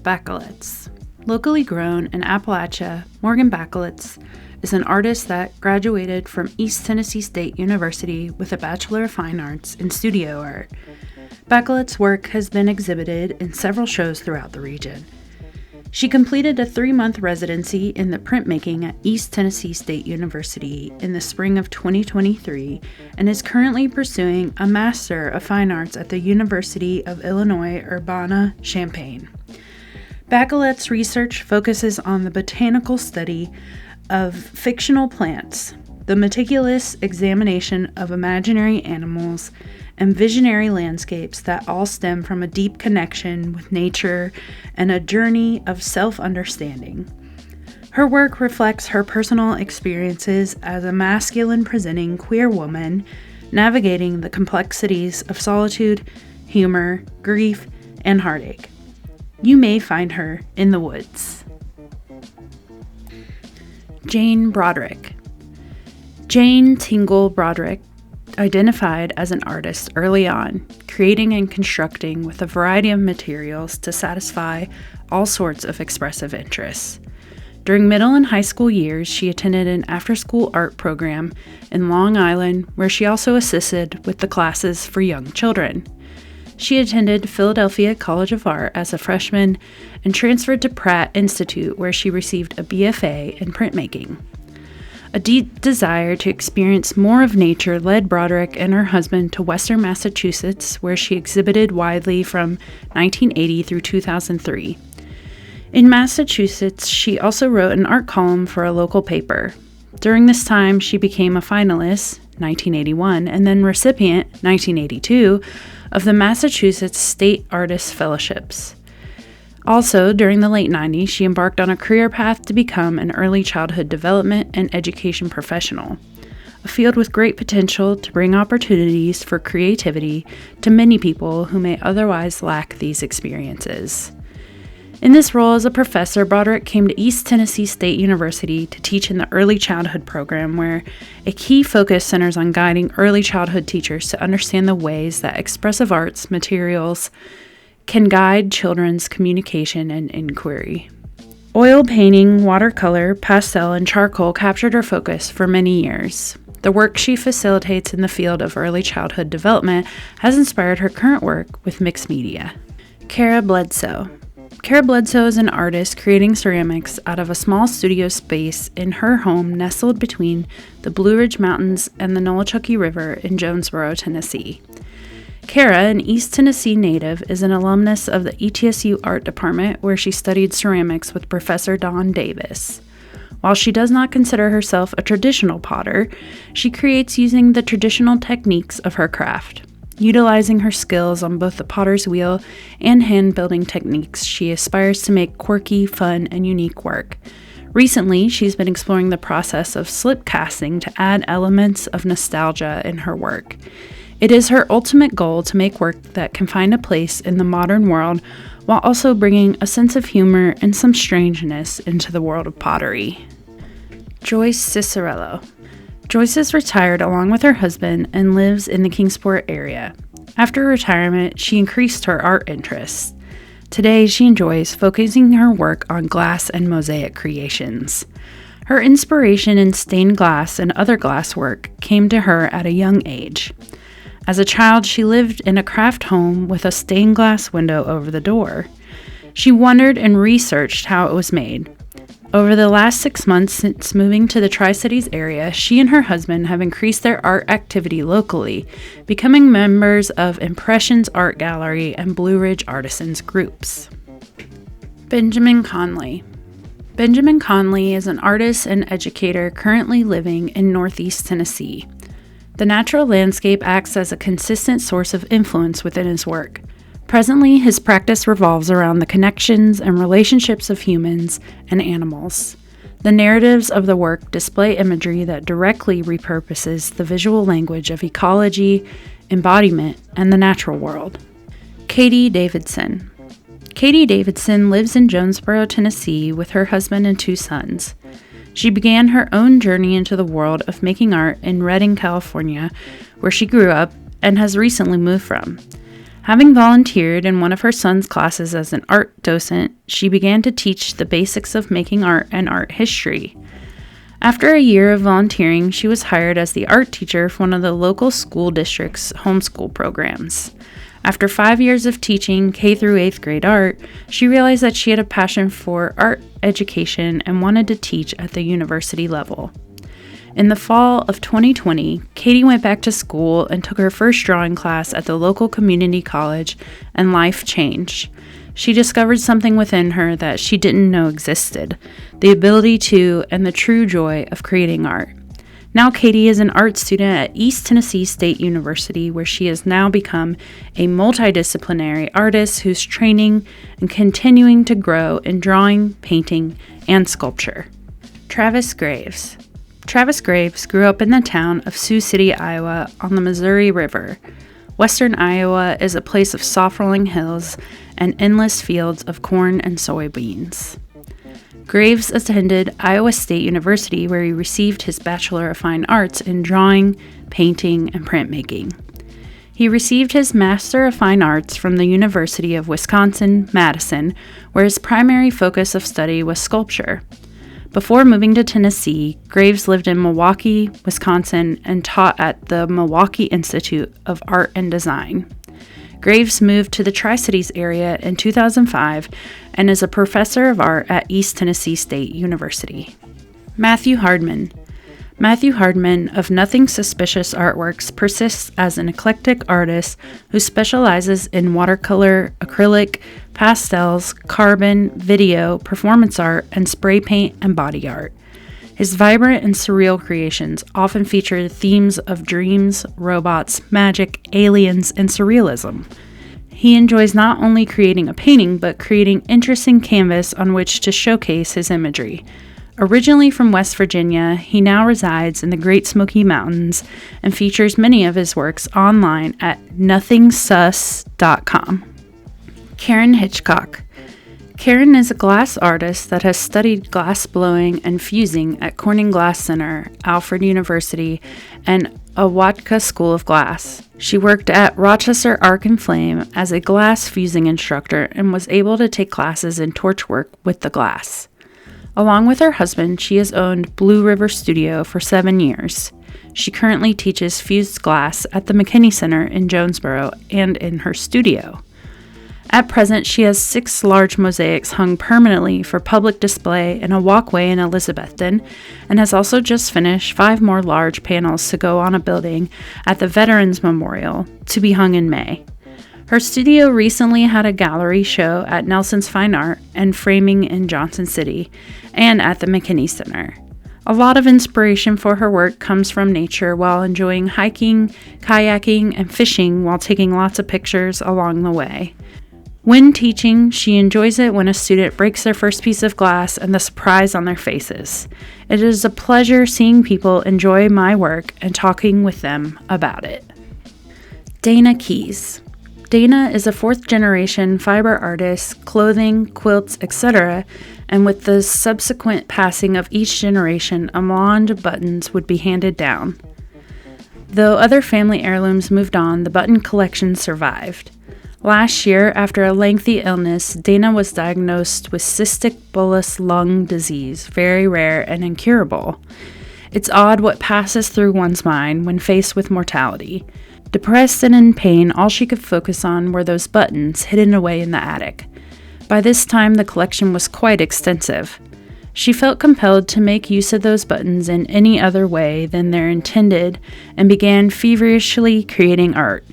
Bakaletz. Locally grown in Appalachia, Morgan Bakaletz is an artist that graduated from East Tennessee State University with a Bachelor of Fine Arts in Studio Art. Bakaletz's work has been exhibited in several shows throughout the region. She completed a 3-month residency in the printmaking at East Tennessee State University in the spring of 2023 and is currently pursuing a Master of Fine Arts at the University of Illinois Urbana-Champaign. Bakaletz's research focuses on the botanical study of fictional plants, the meticulous examination of imaginary animals, and visionary landscapes that all stem from a deep connection with nature and a journey of self-understanding. Her work reflects her personal experiences as a masculine-presenting queer woman, navigating the complexities of solitude, humor, grief, and heartache. You may find her in the woods. Jane Broderick. Jane Tingle Broderick identified as an artist early on, creating and constructing with a variety of materials to satisfy all sorts of expressive interests. During middle and high school years, she attended an after-school art program in Long Island, where she also assisted with the classes for young children. She attended Philadelphia College of Art as a freshman and transferred to Pratt Institute, where she received a BFA in printmaking. A deep desire to experience more of nature led Broderick and her husband to Western Massachusetts, where she exhibited widely from 1980 through 2003. In Massachusetts, she also wrote an art column for a local paper. During this time, she became a finalist, 1981, and then recipient, 1982, of the Massachusetts State Artist Fellowships. Also, during the late 90s, she embarked on a career path to become an early childhood development and education professional, a field with great potential to bring opportunities for creativity to many people who may otherwise lack these experiences. In this role as a professor, Broderick came to East Tennessee State University to teach in the early childhood program, where a key focus centers on guiding early childhood teachers to understand the ways that expressive arts materials can guide children's communication and inquiry. Oil painting, watercolor, pastel, and charcoal captured her focus for many years. The work she facilitates in the field of early childhood development has inspired her current work with mixed media. Kehs Bledsoe. Kehs Bledsoe is an artist creating ceramics out of a small studio space in her home nestled between the Blue Ridge Mountains and the Nolichucky River in Jonesborough, Tennessee. Kehs, an East Tennessee native, is an alumnus of the ETSU Art Department, where she studied ceramics with Professor Don Davis. While she does not consider herself a traditional potter, she creates using the traditional techniques of her craft. Utilizing her skills on both the potter's wheel and hand-building techniques, she aspires to make quirky, fun, and unique work. Recently, she's been exploring the process of slip casting to add elements of nostalgia in her work. It is her ultimate goal to make work that can find a place in the modern world while also bringing a sense of humor and some strangeness into the world of pottery. Joyce Ciccarello. Joyce is retired along with her husband and lives in the Kingsport area. After retirement, she increased her art interests. Today, she enjoys focusing her work on glass and mosaic creations. Her inspiration in stained glass and other glass work came to her at a young age. As a child, she lived in a craft home with a stained glass window over the door. She wondered and researched how it was made. Over the last 6 months since moving to the Tri-Cities area, she and her husband have increased their art activity locally, becoming members of Impressions Art Gallery and Blue Ridge Artisans groups. Benjamin Conley. Benjamin Conley is an artist and educator currently living in Northeast Tennessee. The natural landscape acts as a consistent source of influence within his work. Presently, his practice revolves around the connections and relationships of humans and animals. The narratives of the work display imagery that directly repurposes the visual language of ecology, embodiment, and the natural world. Katie Davidson. Katie Davidson lives in Jonesborough, Tennessee with her husband and 2 sons. She began her own journey into the world of making art in Redding, California, where she grew up and has recently moved from. Having volunteered in one of her son's classes as an art docent, she began to teach the basics of making art and art history. After a year of volunteering, she was hired as the art teacher for one of the local school district's homeschool programs. After 5 years of teaching K through 8th grade art, she realized that she had a passion for art education and wanted to teach at the university level. In the fall of 2020, Katie went back to school and took her first drawing class at the local community college, and life changed. She discovered something within her that she didn't know existed, the ability to and the true joy of creating art. Now Katie is an art student at East Tennessee State University, where she has now become a multidisciplinary artist who's training and continuing to grow in drawing, painting, and sculpture. Travis Graves. Travis Graves grew up in the town of Sioux City, Iowa, on the Missouri River. Western Iowa is a place of soft rolling hills and endless fields of corn and soybeans. Graves attended Iowa State University, where he received his Bachelor of Fine Arts in drawing, painting, and printmaking. He received his Master of Fine Arts from the University of Wisconsin-Madison, where his primary focus of study was sculpture. Before moving to Tennessee, Graves lived in Milwaukee, Wisconsin, and taught at the Milwaukee Institute of Art and Design. Graves moved to the Tri-Cities area in 2005 and is a professor of art at East Tennessee State University. Matthew Hardman. Matthew Hardman of Nothing Suspicious Artworks persists as an eclectic artist who specializes in watercolor, acrylic, pastels, carbon, video, performance art, and spray paint and body art. His vibrant and surreal creations often feature themes of dreams, robots, magic, aliens, and surrealism. He enjoys not only creating a painting, but creating interesting canvas on which to showcase his imagery. Originally from West Virginia, he now resides in the Great Smoky Mountains and features many of his works online at nothingsus.com. Karen Hitchcock. Karen is a glass artist that has studied glass blowing and fusing at Corning Glass Center, Alfred University, and Awatka School of Glass. She worked at Rochester Arc and Flame as a glass fusing instructor and was able to take classes in torch work with the glass. Along with her husband, she has owned Blue River Studio for 7 years. She currently teaches fused glass at the McKinney Center in Jonesborough and in her studio. At present, she has 6 large mosaics hung permanently for public display in a walkway in Elizabethton, and has also just finished 5 more large panels to go on a building at the Veterans Memorial to be hung in May. Her studio recently had a gallery show at Nelson's Fine Art and Framing in Johnson City and at the McKinney Center. A lot of inspiration for her work comes from nature while enjoying hiking, kayaking, and fishing while taking lots of pictures along the way. When teaching, she enjoys it when a student breaks their first piece of glass and the surprise on their faces. It is a pleasure seeing people enjoy my work and talking with them about it. Dana Kehs. Dana is a 4th-generation fiber artist, clothing, quilts, etc., and with the subsequent passing of each generation, Amand buttons would be handed down. Though other family heirlooms moved on, the button collection survived. Last year, after a lengthy illness, Dana was diagnosed with cystic bullous lung disease, very rare and incurable. It's odd what passes through one's mind when faced with mortality. Depressed and in pain, all she could focus on were those buttons hidden away in the attic. By this time, the collection was quite extensive. She felt compelled to make use of those buttons in any other way than they're intended and began feverishly creating art.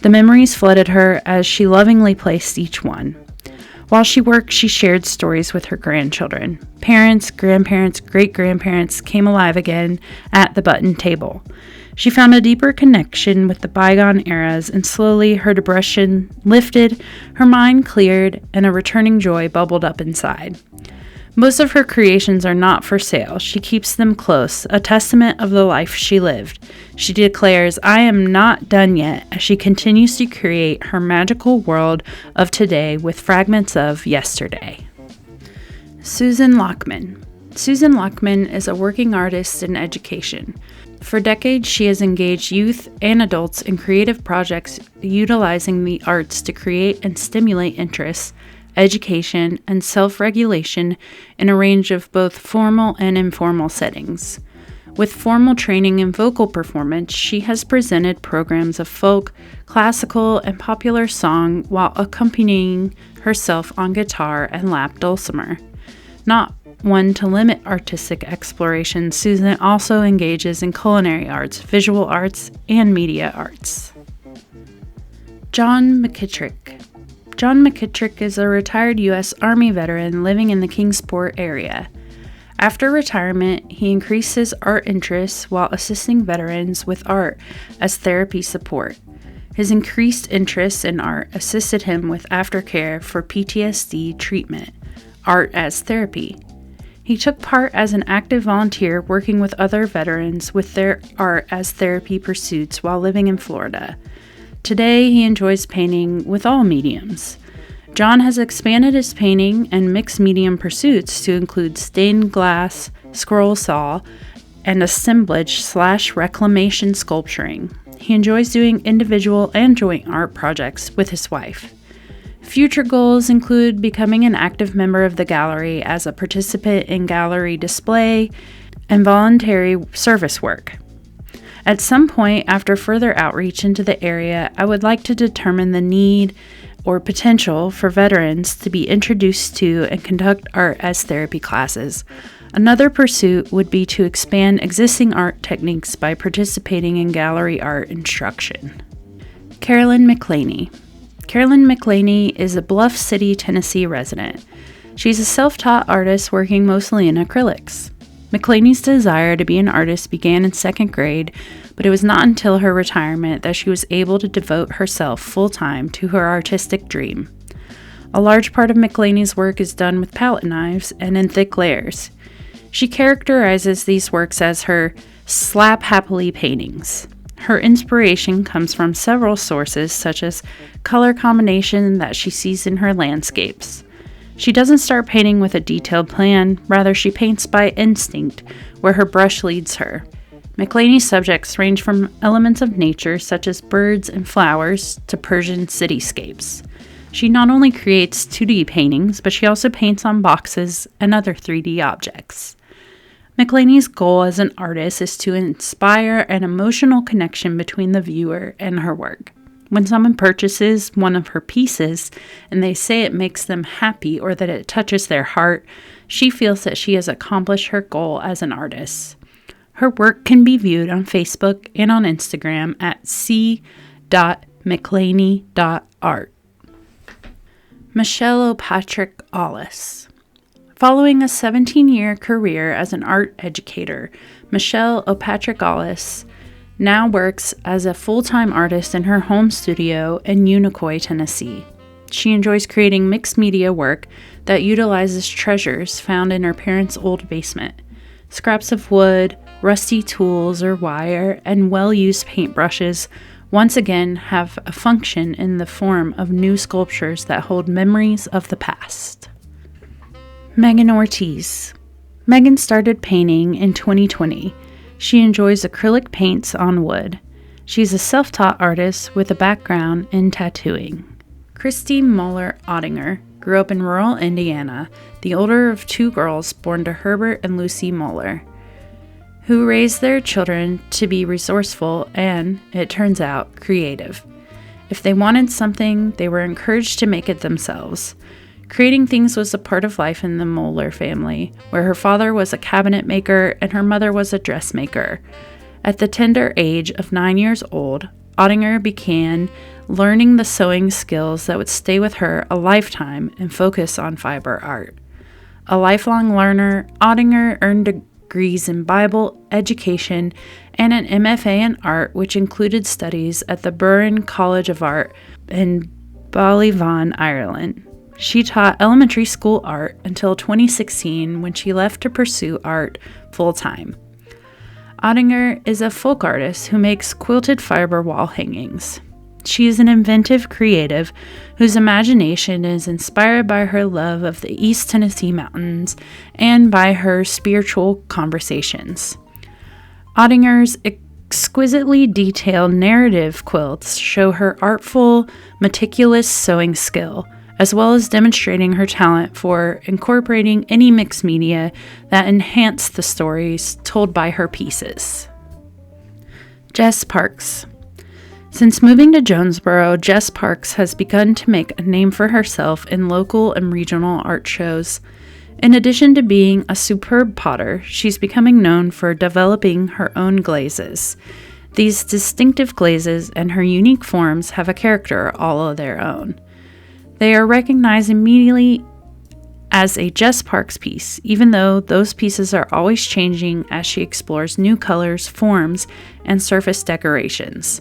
The memories flooded her as she lovingly placed each one. While she worked, she shared stories with her grandchildren. Parents, grandparents, great-grandparents came alive again at the button table. She found a deeper connection with the bygone eras, and slowly her depression lifted, her mind cleared, and a returning joy bubbled up inside. Most of her creations are not for sale. She keeps them close, a testament of the life she lived. She declares, "I am not done yet," as she continues to create her magical world of today with fragments of yesterday. Susan Lachman. Susan Lachman is a working artist in education. For decades, she has engaged youth and adults in creative projects utilizing the arts to create and stimulate interests, education, and self-regulation in a range of both formal and informal settings. With formal training in vocal performance, she has presented programs of folk, classical, and popular song while accompanying herself on guitar and lap dulcimer. Not one to limit artistic exploration, Susan also engages in culinary arts, visual arts, and media arts. John McKitrick. John McKitrick is a retired U.S. Army veteran living in the Kingsport area. After retirement, he increased his art interests while assisting veterans with art as therapy support. His increased interest in art assisted him with aftercare for PTSD treatment, art as therapy. He took part as an active volunteer working with other veterans with their art as therapy pursuits while living in Florida. Today, he enjoys painting with all mediums. John has expanded his painting and mixed medium pursuits to include stained glass, scroll saw, and assemblage/reclamation sculpturing. He enjoys doing individual and joint art projects with his wife. Future goals include becoming an active member of the gallery as a participant in gallery display and voluntary service work. At some point, after further outreach into the area, I would like to determine the need or potential for veterans to be introduced to and conduct art as therapy classes. Another pursuit would be to expand existing art techniques by participating in gallery art instruction. Carolyn McLaney. Carolyn McLaney is a Bluff City, Tennessee resident. She's a self-taught artist working mostly in acrylics. McLaney's desire to be an artist began in second grade, but it was not until her retirement that she was able to devote herself full-time to her artistic dream. A large part of McLaney's work is done with palette knives and in thick layers. She characterizes these works as her slap happily paintings. Her inspiration comes from several sources, such as color combination that she sees in her landscapes. She doesn't start painting with a detailed plan, rather she paints by instinct, where her brush leads her. McLaney's subjects range from elements of nature, such as birds and flowers, to Persian cityscapes. She not only creates 2D paintings, but she also paints on boxes and other 3D objects. McLaney's goal as an artist is to inspire an emotional connection between the viewer and her work. When someone purchases one of her pieces and they say it makes them happy or that it touches their heart, she feels that she has accomplished her goal as an artist. Her work can be viewed on Facebook and on Instagram at c.mclaney.art. Michelle O'Patick Ollis. Following a 17-year career as an art educator, Michelle O'Patick Ollis now works as a full-time artist in her home studio in Unicoi, Tennessee. She enjoys creating mixed media work that utilizes treasures found in her parents' old basement. Scraps of wood, rusty tools or wire, and well-used paintbrushes once again have a function in the form of new sculptures that hold memories of the past. Meghan Ortiz. Meghan started painting in 2020. She enjoys acrylic paints on wood. She's a self-taught artist with a background in tattooing. Kristy Ottinger grew up in rural Indiana, the older of two girls born to Herbert and Lucy Moeller, who raised their children to be resourceful and, it turns out, creative. If they wanted something, they were encouraged to make it themselves. Creating things was a part of life in the Moeller family, where her father was a cabinet maker and her mother was a dressmaker. At the tender age of 9 years old, Ottinger began learning the sewing skills that would stay with her a lifetime and focus on fiber art. A lifelong learner, Ottinger earned degrees in Bible, education, and an MFA in art, which included studies at the Burren College of Art in Ballyvaughan, Ireland. She taught elementary school art until 2016 when she left to pursue art full-time. Ottinger is a folk artist who makes quilted fiber wall hangings. She is an inventive creative whose imagination is inspired by her love of the East Tennessee mountains and by her spiritual conversations. Ottinger's exquisitely detailed narrative quilts show her artful, meticulous sewing skill, as well as demonstrating her talent for incorporating any mixed media that enhance the stories told by her pieces. Jess Parks. Since moving to Jonesborough, Jess Parks has begun to make a name for herself in local and regional art shows. In addition to being a superb potter, she's becoming known for developing her own glazes. These distinctive glazes and her unique forms have a character all of their own. They are recognized immediately as a Jess Parks piece, even though those pieces are always changing as she explores new colors, forms, and surface decorations.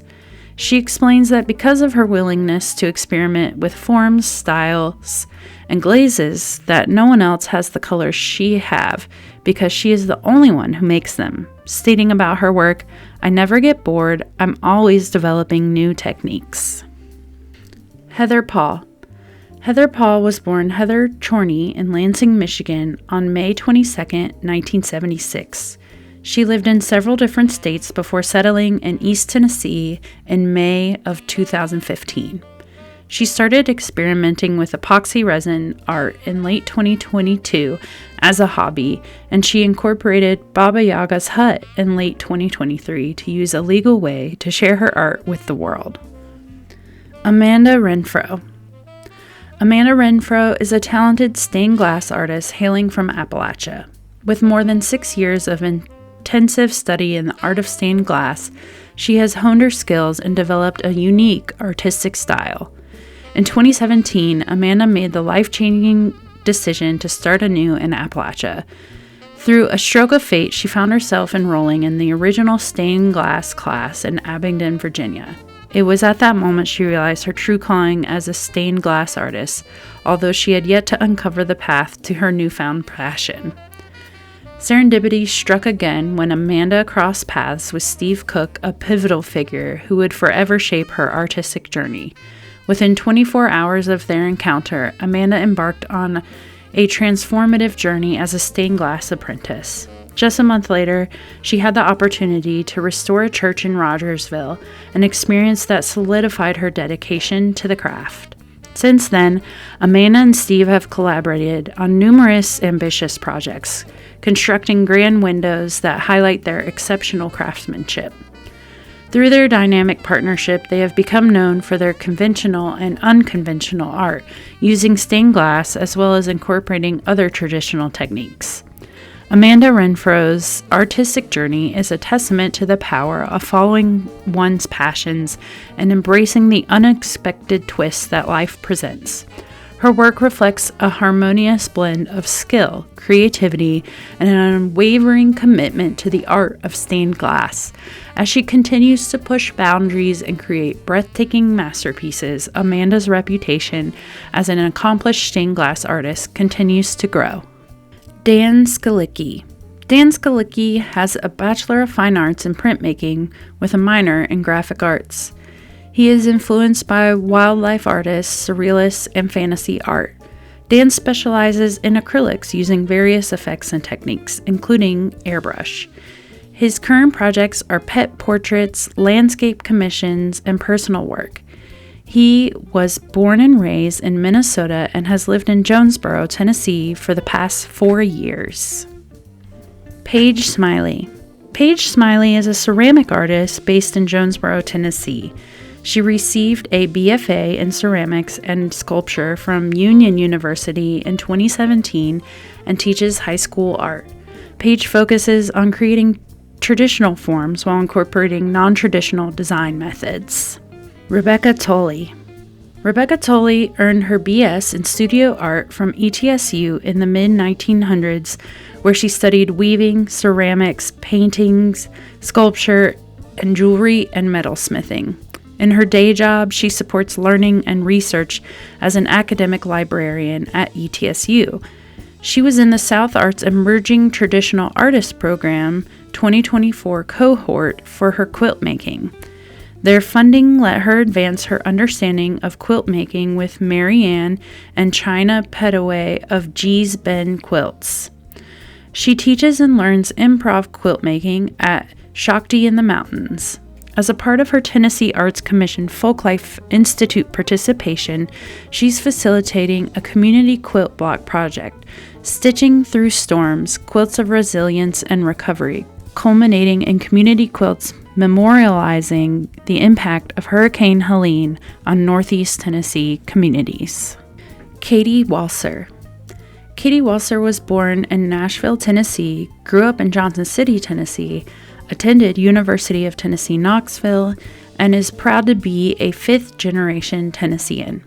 She explains that because of her willingness to experiment with forms, styles, and glazes, that no one else has the colors she have because she is the only one who makes them. Stating about her work, "I never get bored, I'm always developing new techniques." Heather Paul. Heather Paul was born Heather Chorney in Lansing, Michigan on May 22, 1976. She lived in several different states before settling in East Tennessee in May of 2015. She started experimenting with epoxy resin art in late 2022 as a hobby, and she incorporated Baba Yaga's hut in late 2023 to use a legal way to share her art with the world. Amanda Renfro. Amanda Renfro is a talented stained glass artist hailing from Appalachia. With more than 6 years of intensive study in the art of stained glass, she has honed her skills and developed a unique artistic style. In 2017, Amanda made the life-changing decision to start anew in Appalachia. Through a stroke of fate, she found herself enrolling in the original stained glass class in Abingdon, Virginia. It was at that moment she realized her true calling as a stained glass artist, although she had yet to uncover the path to her newfound passion. Serendipity struck again when Amanda crossed paths with Steve Cook, a pivotal figure who would forever shape her artistic journey. Within 24 hours of their encounter, Amanda embarked on a transformative journey as a stained glass apprentice. Just a month later, she had the opportunity to restore a church in Rogersville, an experience that solidified her dedication to the craft. Since then, Amanda and Steve have collaborated on numerous ambitious projects, constructing grand windows that highlight their exceptional craftsmanship. Through their dynamic partnership, they have become known for their conventional and unconventional art, using stained glass as well as incorporating other traditional techniques. Amanda Renfro's artistic journey is a testament to the power of following one's passions and embracing the unexpected twists that life presents. Her work reflects a harmonious blend of skill, creativity, and an unwavering commitment to the art of stained glass. As she continues to push boundaries and create breathtaking masterpieces, Amanda's reputation as an accomplished stained glass artist continues to grow. Dan Skalicky. Dan Skalicky has a Bachelor of Fine Arts in printmaking with a minor in graphic arts. He is influenced by wildlife artists, surrealists, and fantasy art. Dan specializes in acrylics using various effects and techniques, including airbrush. His current projects are pet portraits, landscape commissions, and personal work. He was born and raised in Minnesota and has lived in Jonesborough, Tennessee for the past 4 years. Paige Smiley. Paige Smiley is a ceramic artist based in Jonesborough, Tennessee. She received a BFA in ceramics and sculpture from Union University in 2017 and teaches high school art. Paige focuses on creating traditional forms while incorporating non-traditional design methods. Rebecca Tolley. Rebecca Tolley earned her BS in studio art from ETSU in the mid-1900s, where she studied weaving, ceramics, paintings, sculpture, and jewelry and metalsmithing. In her day job, she supports learning and research as an academic librarian at ETSU. She was in the South Arts Emerging Traditional Artist Program 2024 cohort for her quilt making. Their funding let her advance her understanding of quilt making with Mary Ann and China Petaway of G's Bend Quilts. She teaches and learns improv quilt making at Shakti in the Mountains. As a part of her Tennessee Arts Commission Folklife Institute participation, she's facilitating a community quilt block project, Stitching Through Storms, Quilts of Resilience and Recovery, culminating in community quilts memorializing the impact of Hurricane Helene on Northeast Tennessee communities. Katie Walser. Katie Walser was born in Nashville, Tennessee, grew up in Johnson City, Tennessee, attended University of Tennessee, Knoxville, and is proud to be a fifth-generation Tennessean.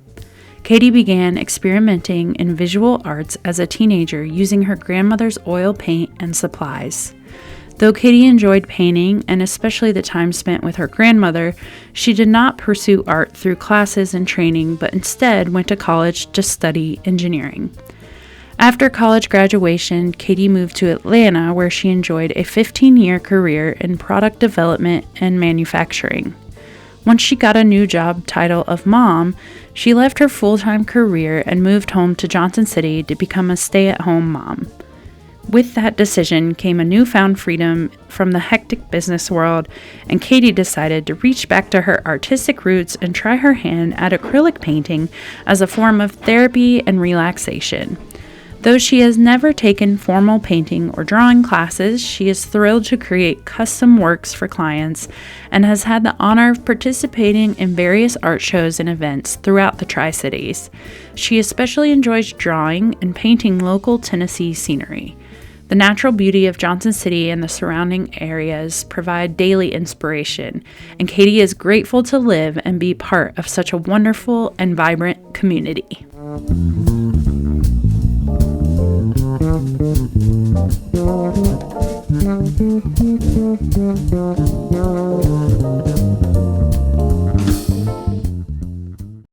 Katie began experimenting in visual arts as a teenager using her grandmother's oil paint and supplies. Though Katie enjoyed painting, and especially the time spent with her grandmother, she did not pursue art through classes and training, but instead went to college to study engineering. After college graduation, Katie moved to Atlanta, where she enjoyed a 15-year career in product development and manufacturing. Once she got a new job title of mom, she left her full-time career and moved home to Johnson City to become a stay-at-home mom. With that decision came a newfound freedom from the hectic business world, and Katie decided to reach back to her artistic roots and try her hand at acrylic painting as a form of therapy and relaxation. Though she has never taken formal painting or drawing classes, she is thrilled to create custom works for clients and has had the honor of participating in various art shows and events throughout the Tri-Cities. She especially enjoys drawing and painting local Tennessee scenery. The natural beauty of Johnson City and the surrounding areas provide daily inspiration, and Katie is grateful to live and be part of such a wonderful and vibrant community.